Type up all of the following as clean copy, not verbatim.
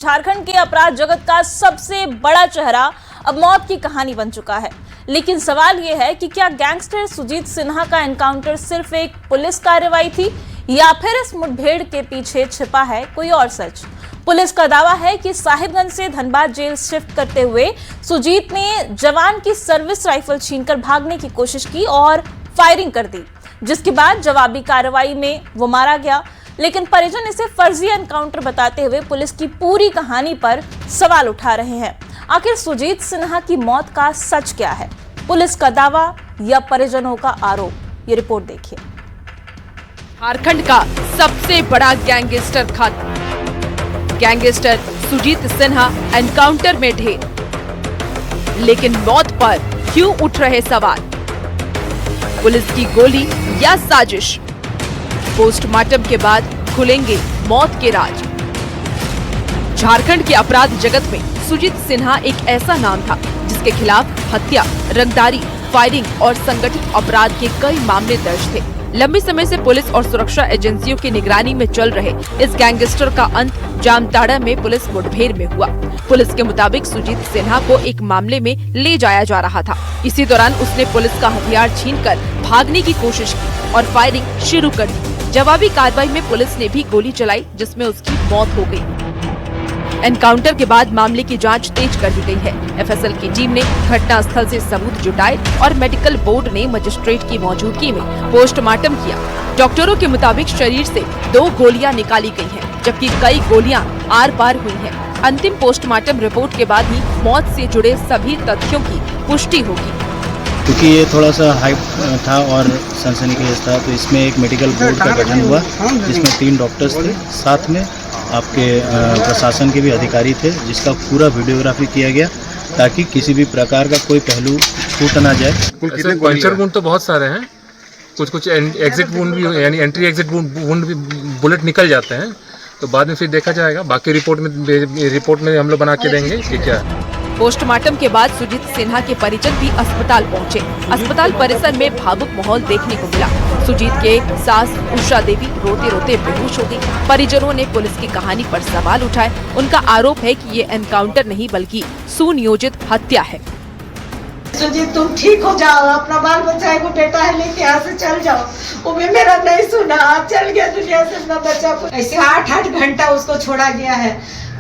झारखंड के अपराध जगत का सबसे बड़ा चेहरा अब मौत की कहानी बन चुका है। लेकिन सवाल यह है कि क्या गैंगस्टर सुजीत सिन्हा का एनकाउंटर सिर्फ एक पुलिस कार्रवाई थी या फिर इस मुठभेड़ के पीछे छिपा है कोई और सच। पुलिस का दावा है कि साहिबगंज से धनबाद जेल शिफ्ट करते हुए सुजीत ने जवान की सर्विस राइफल छीनकर भागने की कोशिश की और फायरिंग कर दी, जिसके बाद जवाबी कार्रवाई में वो मारा गया। लेकिन परिजन इसे फर्जी एनकाउंटर बताते हुए पुलिस की पूरी कहानी पर सवाल उठा रहे हैं। आखिर सुजीत सिन्हा की मौत का सच क्या है, पुलिस का दावा या परिजनों का आरोप? ये रिपोर्ट देखिए। झारखंड का सबसे बड़ा गैंगस्टर खत्म। गैंगस्टर सुजीत सिन्हा एनकाउंटर में ढेर, लेकिन मौत पर क्यों उठ रहे सवाल? पुलिस की गोली या साजिश? पोस्टमार्टम के बाद खुलेंगे मौत के राज। झारखंड के अपराध जगत में सुजीत सिन्हा एक ऐसा नाम था जिसके खिलाफ हत्या, रंगदारी, फायरिंग और संगठित अपराध के कई मामले दर्ज थे। लंबे समय से पुलिस और सुरक्षा एजेंसियों की निगरानी में चल रहे इस गैंगस्टर का अंत जामताड़ा में पुलिस मुठभेड़ में हुआ। पुलिस के मुताबिक सुजीत सिन्हा को एक मामले में ले जाया जा रहा था। इसी दौरान उसने पुलिस का हथियार छीनकर भागने की कोशिश की और फायरिंग शुरू कर दी। जवाबी कार्रवाई में पुलिस ने भी गोली चलाई, जिसमें उसकी मौत हो गई। एनकाउंटर के बाद मामले की जांच तेज कर दी गई है। एफएसएल की टीम ने घटनास्थल से सबूत जुटाए और मेडिकल बोर्ड ने मजिस्ट्रेट की मौजूदगी में पोस्टमार्टम किया। डॉक्टरों के मुताबिक शरीर से 2 गोलियां निकाली गई हैं, जबकि कई गोलियां आर पार हुई हैं। अंतिम पोस्टमार्टम रिपोर्ट के बाद ही मौत से जुड़े सभी तथ्यों की पुष्टि होगी। क्योंकि ये थोड़ा सा हाइप था और सनसनीखेज था, तो इसमें एक मेडिकल बोर्ड का गठन हुआ जिसमें 3 डॉक्टर्स थे, साथ में आपके प्रशासन के भी अधिकारी थे, जिसका पूरा वीडियोग्राफी किया गया ताकि किसी भी प्रकार का कोई पहलू छूट ना जाए। कितने पंचर वुंड तो बहुत सारे हैं, कुछ एग्जिट वुंड भी, यानी एंट्री एग्जिट वुंड भी बुलेट निकल जाते हैं, तो बाद में फिर देखा जाएगा। बाकी रिपोर्ट में हम लोग बना के देंगे कि क्या है। पोस्टमार्टम के बाद सुजीत सिन्हा के परिजन भी अस्पताल पहुंचे। अस्पताल परिसर में भावुक माहौल देखने को मिला। सुजीत के सास उषा देवी रोते रोते बेहोश हो गई। परिजनों ने पुलिस की कहानी पर सवाल उठाए। उनका आरोप है कि ये एनकाउंटर नहीं बल्कि सुनियोजित हत्या है। सुजीत, तुम ठीक हो जाओ, अपना बाल बच्चा को बेटा है लेके यहाँ से चल जाओ। वो भी मेरा नहीं सुना, चल गया दुनिया से अपना बच्चा को। ऐसे 8 घंटा उसको छोड़ा गया है।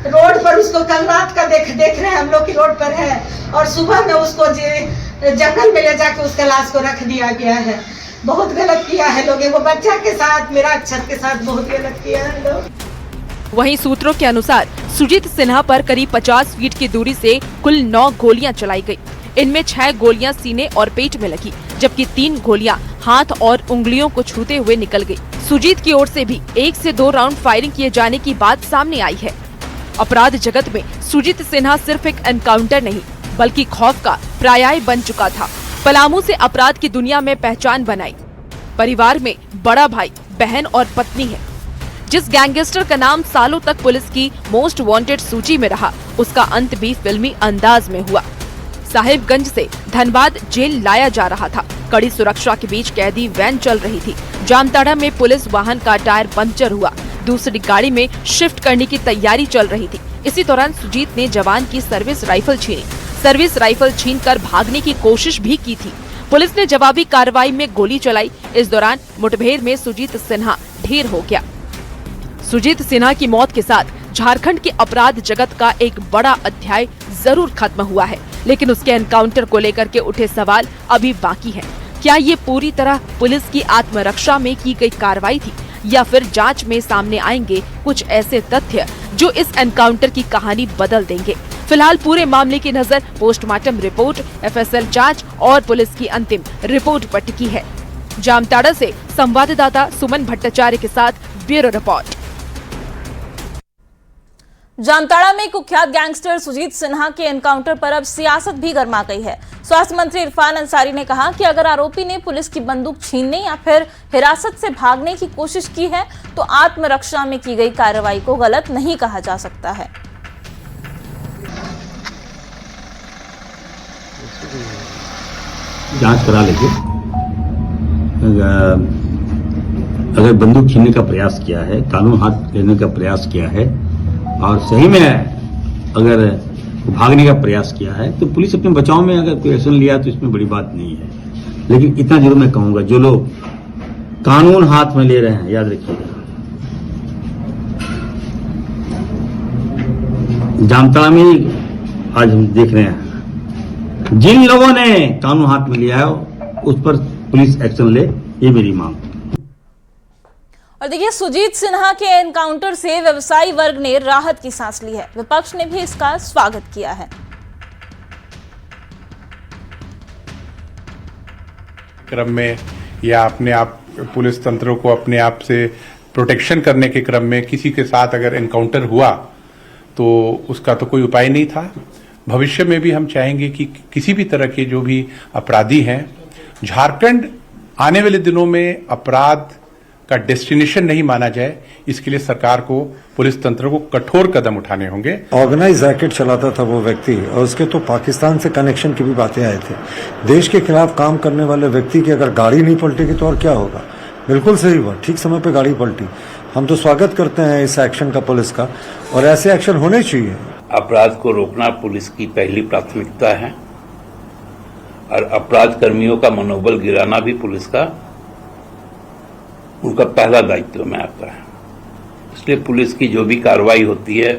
रोड पर उसको कल रात का देख रहे हैं हम लोग की रोड पर है, और सुबह में उसको जंगल में ले जाके उसका लाश को रख दिया गया है। बहुत गलत किया है लोग, वो बच्चा के साथ, मेरा अक्षर के साथ बहुत गलत किया है लोग। वहीं सूत्रों के अनुसार सुजीत सिन्हा पर करीब 50 फीट की दूरी से कुल 9 गोलियां चलाई गई। इनमें 6 गोलियां सीने और पेट में लगी, जबकि 3 गोलियां हाथ और उंगलियों को छूते हुए निकल गई। सुजीत की ओर से भी 1 से 2 राउंड फायरिंग किए जाने की बात सामने आई है। अपराध जगत में सुजीत सिन्हा सिर्फ एक एनकाउंटर नहीं बल्कि खौफ का पर्याय बन चुका था। पलामू से अपराध की दुनिया में पहचान बनाई। परिवार में बड़ा भाई, बहन और पत्नी है। जिस गैंगस्टर का नाम सालों तक पुलिस की मोस्ट वांटेड सूची में रहा, उसका अंत भी फिल्मी अंदाज में हुआ। साहिबगंज से धनबाद जेल लाया जा रहा था। कड़ी सुरक्षा के बीच कैदी वैन चल रही थी। जामताड़ा में पुलिस वाहन का टायर पंक्चर हुआ। दूसरी गाड़ी में शिफ्ट करने की तैयारी चल रही थी। इसी दौरान सुजीत ने जवान की सर्विस राइफल छीनी। सर्विस राइफल छीनकर भागने की कोशिश भी की थी। पुलिस ने जवाबी कार्रवाई में गोली चलाई। इस दौरान मुठभेड़ में सुजीत सिन्हा ढेर हो गया। सुजीत सिन्हा की मौत के साथ झारखंड के अपराध जगत का एक बड़ा अध्याय जरूर खत्म हुआ है, लेकिन उसके एनकाउंटर को लेकर के उठे सवाल अभी बाकी हैं। क्या ये पूरी तरह पुलिस की आत्मरक्षा में की गई कार्रवाई थी या फिर जांच में सामने आएंगे कुछ ऐसे तथ्य जो इस एनकाउंटर की कहानी बदल देंगे? फिलहाल पूरे मामले की नजर पोस्टमार्टम रिपोर्ट, एफएसएल जांच और पुलिस की अंतिम रिपोर्ट पर टिकी है। जामताड़ा से संवाददाता सुमन भट्टाचार्य के साथ ब्यूरो रिपोर्ट। जामताड़ा में कुख्यात गैंगस्टर सुजीत सिन्हा के एनकाउंटर पर अब सियासत भी गर्मा गई है। स्वास्थ्य मंत्री इरफान अंसारी ने कहा कि अगर आरोपी ने पुलिस की बंदूक छीनने या फिर हिरासत से भागने की कोशिश की है तो आत्मरक्षा में की गई कार्रवाई को गलत नहीं कहा जा सकता है। जांच करा लीजिए। अगर बंदूक छीनने का प्रयास किया है, कानून हाथ लेने का प्रयास किया है, और सही में अगर भागने का प्रयास किया है तो पुलिस अपने बचाव में अगर कोई एक्शन लिया तो इसमें बड़ी बात नहीं है। लेकिन इतना जरूर मैं कहूंगा, जो लोग कानून हाथ में ले रहे हैं, याद रखिएगा, जामताड़ा में आज हम देख रहे हैं, जिन लोगों ने कानून हाथ में लिया है उस पर पुलिस एक्शन ले, ये मेरी मांग। और देखिए, सुजीत सिन्हा के एनकाउंटर से व्यवसायी वर्ग ने राहत की सांस ली है। विपक्ष ने भी इसका स्वागत किया है। क्रम में या अपने आप पुलिस तंत्र को अपने आप से प्रोटेक्शन करने के क्रम में किसी के साथ अगर एनकाउंटर हुआ तो उसका तो कोई उपाय नहीं था। भविष्य में भी हम चाहेंगे कि किसी भी तरह के जो भी अपराधी हैं, झारखंड आने वाले दिनों में अपराध का डेस्टिनेशन नहीं माना जाए, इसके लिए सरकार को, पुलिस तंत्र को कठोर कदम उठाने होंगे। ऑर्गेनाइज रैकेट चलाता था वो व्यक्ति, और उसके तो पाकिस्तान से कनेक्शन की भी बातें आए थे। देश के खिलाफ काम करने वाले व्यक्ति की अगर गाड़ी नहीं पलटेगी तो और क्या होगा। बिल्कुल सही हुआ, ठीक समय पे गाड़ी पलटी। हम तो स्वागत करते हैं इस एक्शन का पुलिस का, और ऐसे एक्शन होने चाहिए। अपराध को रोकना पुलिस की पहली प्राथमिकता है और अपराध कर्मियों का मनोबल गिराना भी पुलिस का उनका पहला दायित्व में आता है। इसलिए पुलिस की जो भी कार्रवाई होती है,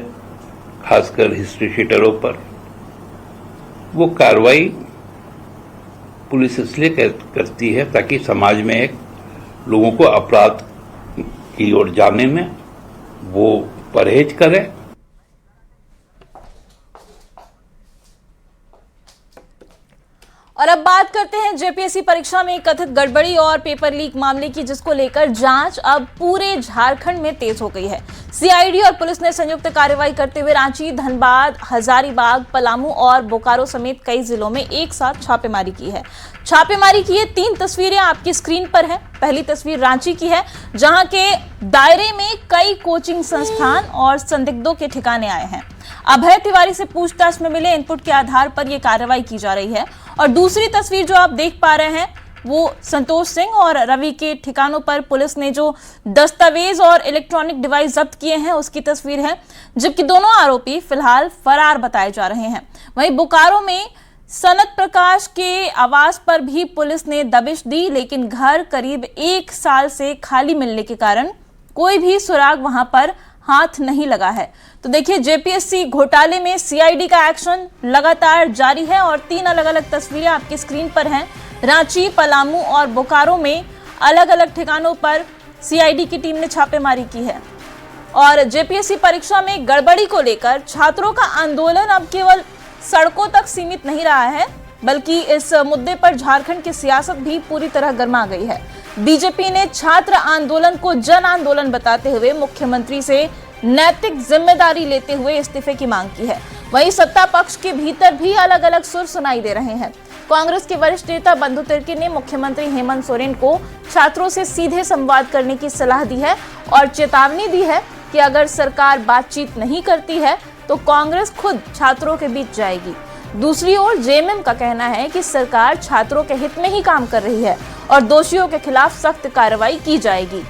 खासकर हिस्ट्री शीटरों पर, वो कार्रवाई पुलिस इसलिए करती है ताकि समाज में एक लोगों को अपराध की ओर जाने में वो परहेज करे। और अब बात करते हैं जेपीएससी परीक्षा में कथित गड़बड़ी और पेपर लीक मामले की, जिसको लेकर जांच अब पूरे झारखंड में तेज हो गई है। सीआईडी और पुलिस ने संयुक्त कार्रवाई करते हुए रांची, धनबाद, हजारीबाग, पलामू और बोकारो समेत कई जिलों में एक साथ छापेमारी की है। छापेमारी की ये 3 तस्वीरें आपकी स्क्रीन पर है। पहली तस्वीर रांची की है, जहां के दायरे में कई कोचिंग संस्थान और संदिग्धों के ठिकाने आए हैं। अभय तिवारी से पूछताछ में मिले इनपुट के आधार पर यह कार्रवाई की जा रही है। और दूसरी तस्वीर जो आप देख पा रहे हैं वो संतोष सिंह और रवि के ठिकानों पर पुलिस ने जो दस्तावेज और इलेक्ट्रॉनिक डिवाइस जब्त किए हैं उसकी तस्वीर है, जबकि दोनों आरोपी फिलहाल फरार बताए जा रहे हैं। वहीं बोकारो में सनत प्रकाश के आवास पर भी पुलिस ने दबिश दी, लेकिन घर करीब 1 साल से खाली मिलने के कारण कोई भी सुराग वहां पर हाथ नहीं लगा है। तो देखिए, जेपीएससी घोटाले में सीआईडी का एक्शन लगातार जारी है और 3 अलग अलग तस्वीरें आपकी स्क्रीन पर हैं। रांची, पलामू और बोकारो में अलग अलग ठिकानों पर सीआईडी की टीम ने छापेमारी की है। और जेपीएससी परीक्षा में गड़बड़ी को लेकर छात्रों का आंदोलन अब केवल सड़कों तक सीमित नहीं रहा है, बल्कि इस मुद्दे पर झारखंड की सियासत भी पूरी तरह गर्मा गई है। बीजेपी ने छात्र आंदोलन को जन आंदोलन बताते हुए मुख्यमंत्री से नैतिक जिम्मेदारी लेते हुए इस्तीफे की मांग की है। वहीं सत्ता पक्ष के भीतर भी अलग अलग सुर सुनाई दे रहे हैं। कांग्रेस के वरिष्ठ नेता बंधु तिर्की ने मुख्यमंत्री हेमंत सोरेन को छात्रों से सीधे संवाद करने की सलाह दी है और चेतावनी दी है कि अगर सरकार बातचीत नहीं करती है तो कांग्रेस खुद छात्रों के बीच जाएगी। दूसरी ओर जेएमएम का कहना है कि सरकार छात्रों के हित में ही काम कर रही है और दोषियों के खिलाफ सख्त कार्रवाई की जाएगी।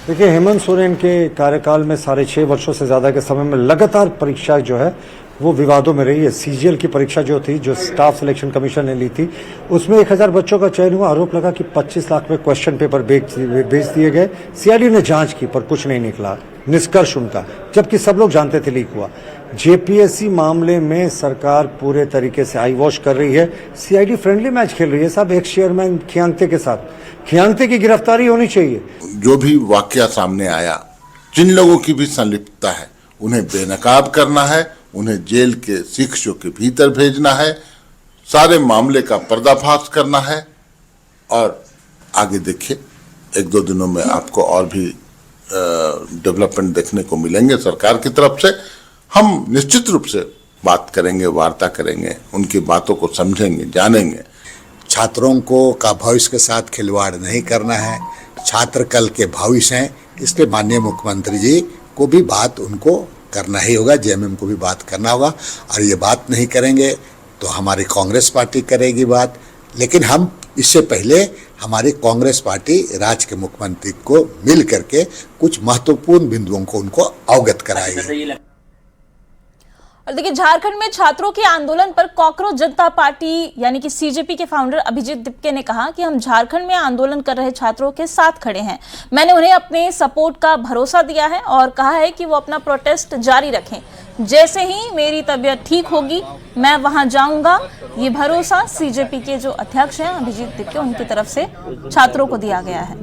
देखिए, हेमंत सोरेन के कार्यकाल में 6.5 वर्षों से ज्यादा के समय में लगातार परीक्षा जो है वो विवादों में रही है। सीजीएल की परीक्षा जो थी, जो स्टाफ सिलेक्शन कमीशन ने ली थी, उसमें 1000 बच्चों का चयन हुआ। आरोप लगा कि 25 लाख में क्वेश्चन पेपर बेच दिए गए। सीआईडी ने जांच की पर कुछ नहीं निकला, निष्कर्ष उनका, जबकि सब लोग जानते थे लीक हुआ। जेपीएससी मामले में सरकार पूरे तरीके से आई वॉश कर रही है। सीआईडी फ्रेंडली मैच खेल रही है साहब, एक चेयरमैन खियांगते के साथ। खियांगते की गिरफ्तारी होनी चाहिए। जो भी वाकया सामने आया, जिन लोगों की भी संलिप्तता है उन्हें बेनकाब करना है, उन्हें जेल के शिक्षों के भीतर भेजना है, सारे मामले का पर्दाफाश करना है। और आगे देखिए, 1-2 दिनों में आपको और भी डेवलपमेंट देखने को मिलेंगे। सरकार की तरफ से हम निश्चित रूप से बात करेंगे, वार्ता करेंगे, उनकी बातों को समझेंगे, जानेंगे। छात्रों को का भविष्य के साथ खिलवाड़ नहीं करना है। छात्र कल के भविष्य हैं, इसलिए माननीय मुख्यमंत्री जी को भी बात उनको करना ही होगा, जेएमएम को भी बात करना होगा। और ये बात नहीं करेंगे तो हमारी कांग्रेस पार्टी करेगी बात। लेकिन हम इससे पहले हमारी कांग्रेस पार्टी राज्य के मुख्यमंत्री को मिल करके कुछ महत्वपूर्ण बिंदुओं को उनको अवगत कराएगी। और देखिए, झारखंड में छात्रों के आंदोलन पर कॉकरोच जनता पार्टी यानी कि सीजेपी के फाउंडर अभिजीत दिपके ने कहा कि हम झारखंड में आंदोलन कर रहे छात्रों के साथ खड़े हैं। मैंने उन्हें अपने सपोर्ट का भरोसा दिया है और कहा है कि वो अपना प्रोटेस्ट जारी रखें। जैसे ही मेरी तबीयत ठीक होगी मैं वहां जाऊंगा। ये भरोसा सीजेपी के जो अध्यक्ष हैं अभिजीत दिपके, उनकी तरफ से छात्रों को दिया गया है।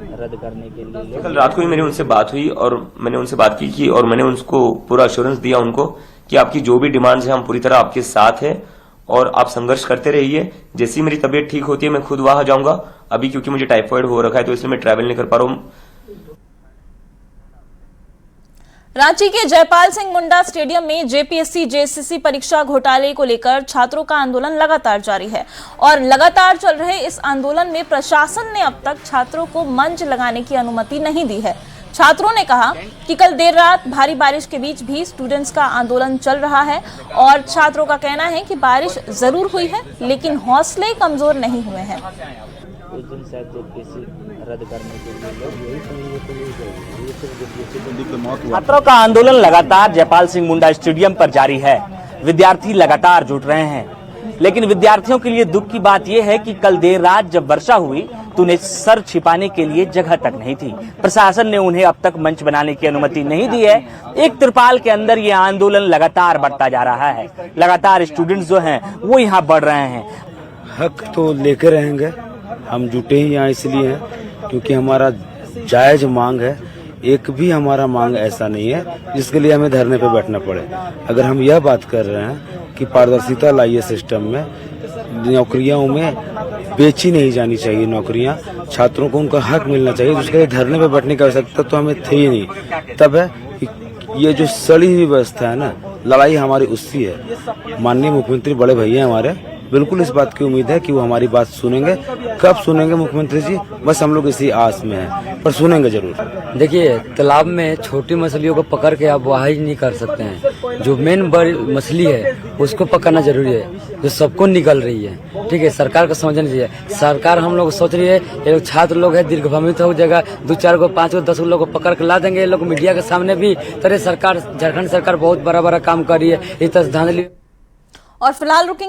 कल रात को ही मेरी उनसे बात हुई और मैंने उनसे बात की और मैंने उनको पूरा अश्योरेंस दिया उनको कि आपकी जो भी डिमांड्स है हम पूरी तरह आपके साथ हैं और आप संघर्ष करते रहिए। जैसी मेरी तबीयत ठीक होती है मैं खुद वहां जाऊंगा। अभी क्योंकि मुझे टाइफाइड हो रखा है तो इसलिए मैं ट्रैवल नहीं कर पा रहा हूं। रांची के जयपाल सिंह मुंडा स्टेडियम में जेपीएससी जेएसएससी परीक्षा घोटाले को लेकर छात्रों का आंदोलन लगातार जारी है और लगातार चल रहे इस आंदोलन में प्रशासन ने अब तक छात्रों को मंच लगाने की अनुमति नहीं दी है। छात्रों ने कहा कि कल देर रात भारी बारिश के बीच भी स्टूडेंट्स का आंदोलन चल रहा है और छात्रों का कहना है कि बारिश जरूर हुई है लेकिन हौसले कमजोर नहीं हुए हैं। छात्रों का आंदोलन लगातार जयपाल सिंह मुंडा स्टेडियम पर जारी है। विद्यार्थी लगातार जुट रहे हैं लेकिन विद्यार्थियों के लिए दुख की बात यह है कि कल देर रात जब वर्षा हुई तो उन्हें सर छिपाने के लिए जगह तक नहीं थी। प्रशासन ने उन्हें अब तक मंच बनाने की अनुमति नहीं दी है। एक तिरपाल के अंदर ये आंदोलन लगातार बढ़ता जा रहा है। लगातार स्टूडेंट्स जो हैं वो यहाँ बढ़ रहे हैं। हक तो लेकर रहेंगे, हम जुटे ही यहाँ इसलिए हैं क्योंकि हमारा जायज मांग है। एक भी हमारा मांग ऐसा नहीं है जिसके लिए हमें धरने पे बैठना पड़े। अगर हम यह बात कर रहे हैं कि पारदर्शिता लाइए सिस्टम में, नौकरियों में बेची नहीं जानी चाहिए नौकरियां, छात्रों को उनका हक मिलना चाहिए, जिसके लिए धरने पे बैठने की आवश्यकता तो हमें थी ही नहीं। तब है कि ये जो सड़ी हुई व्यवस्था है ना, लड़ाई हमारी उससी है। माननीय मुख्यमंत्री बड़े भैया हमारे, बिल्कुल इस बात की उम्मीद है कि वो हमारी बात सुनेंगे। कब सुनेंगे मुख्यमंत्री जी, बस हम लोग इसी आस में हैं, पर सुनेंगे जरूर। देखिए, तालाब में छोटी मछलियों को पकड़ के आप वहाई नहीं कर सकते हैं। जो मेन बड़ी मछली है उसको पकड़ना जरूरी है, जो सबको निकल रही है। ठीक है, सरकार को समझना चाहिए। सरकार हम लोग सोच रही है ये लोग छात्र लोग है, दीर्घभ्रमित हो जाएगा, 2 4 को 5 को 10 लोग को पकड़ के ला देंगे। ये लोग मीडिया के सामने भी तरह सरकार, झारखंड सरकार बहुत बड़ा काम कर रही है। इस तरह धांधली। और फिलहाल रुकेंगे